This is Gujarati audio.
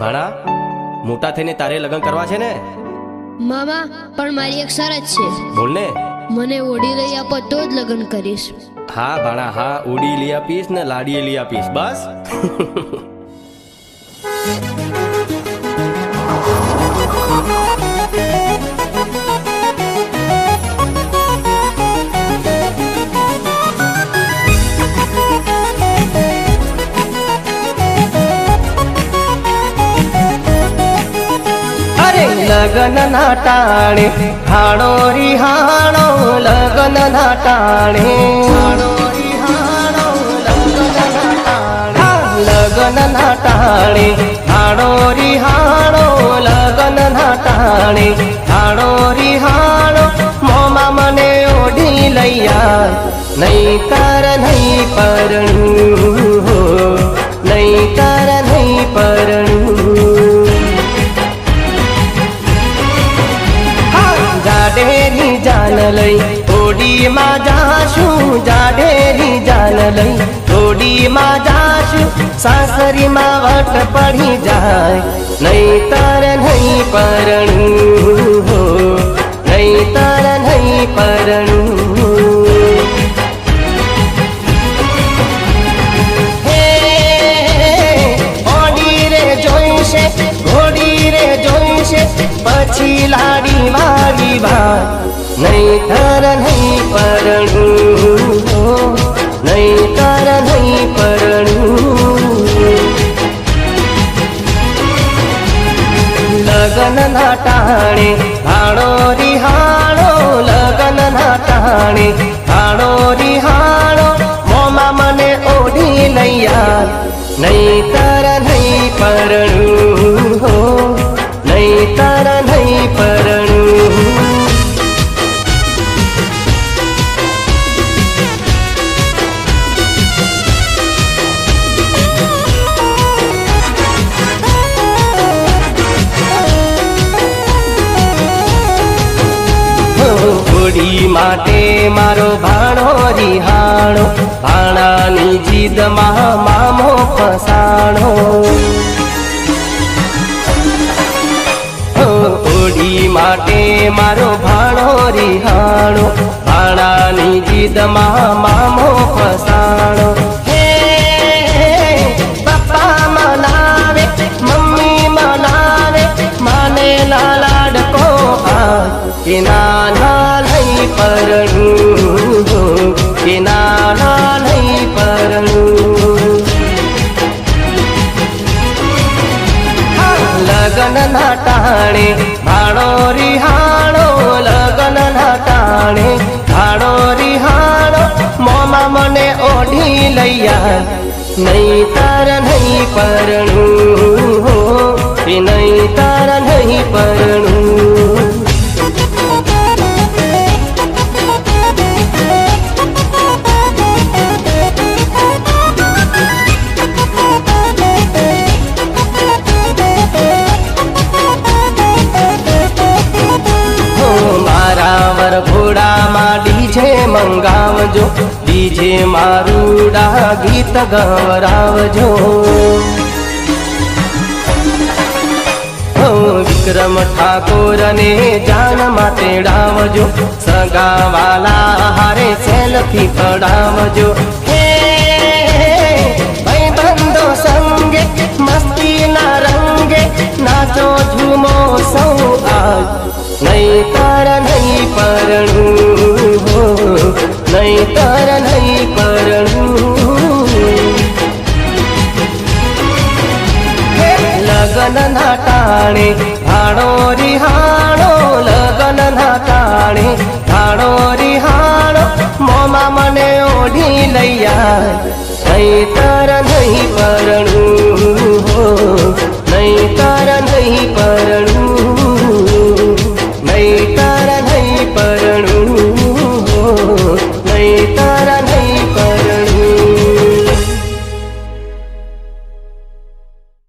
ભાણા મોટા થઈને તારે લગ્ન કરવા છે ને? મામા પણ મારી એક શરત છે. બોલ ને. મને ઓડી લઈ આપો તો જ લગ્ન કરીશ. હા ભાણા હા, ઉડી લઈ આપીશ ને લાડીએ લઈ આપીશ બસ. લગન ના ટાણે હાણો રિહાણો, લગન ના ટાણે લગન ના ટાણે હાણો રિહાણો, લગન ના ટાણે હાણો રિહાણો. મોમાં મને ઓઢી લૈયા નહીં તાર નહીં પરણું, નહીં તાર નહીં પરણું. જાડેરી જાન લઈ ઓડીમાં જાશું, જાડેરી જાન લઈ ઓડીમાં જાશું. સાસરીમાં વટ પડી જાય નહીં તાર નહીં પરણું, નહીં તાર નહીં પરણું. હે ઓડી રે જોઈશે, ઘોડી રે જોઈશે, પછી લાડી વાળી વાત નહીં તાર નહીં પરણું, નહીં તાર નહીં પરણું. લગન ના ટાણે હાણો રિહાણો, લગન ના ટાણે હાણો રિહાણો. મોમાં મને ઓઢી લૈયા નહીં તાર નહીં પરણું, નહીં તાર નહીં પરણું. ઓડી માટે મારો ભાણો રિહાણો, ભાણાની જીદમાં મામો ફસાણો. ઓડી માટે મારો ભાણો રિહાણો, ભાણાની જીદમાં મામો ફસાણો. હે પપ્પા મનાવે, મમ્મી મનાવે, માને લાડકો આ કે નાના નહીં પરણું, કે નાના નહીં પરણું. લગન ના ટાણે ભાણો રિહાણો, લગન ના ટાણે ભાણો રિહાણો. મોમાં મને ઓઢી લૈયા નહીં તાર નહીં પરણું, નહીં તાર નહીં પરણું. ઘોડામાં ડીજે મંગાવજો, ડીજે મારુડા ગીત ગવરાવજો. વિક્રમ ઠાકોરને જાનમાં તેડાવજો, સગાવાલા હારે સેલ્ફી પડાવજો. હે ભાઈબંધો સંગે મસ્તીના રંગે નાચો ઝૂમો સૌ આજ નહીં તાર નહીં પરણું, નહીં તાર નહીં પરણું. લગન ના ટાણે ભાણો રિહાણો, લગન ના ટાણે ભાણો રિહાણો. મોમાં મને ઓઢી લૈયા નહીં તાર નહીં પરણું.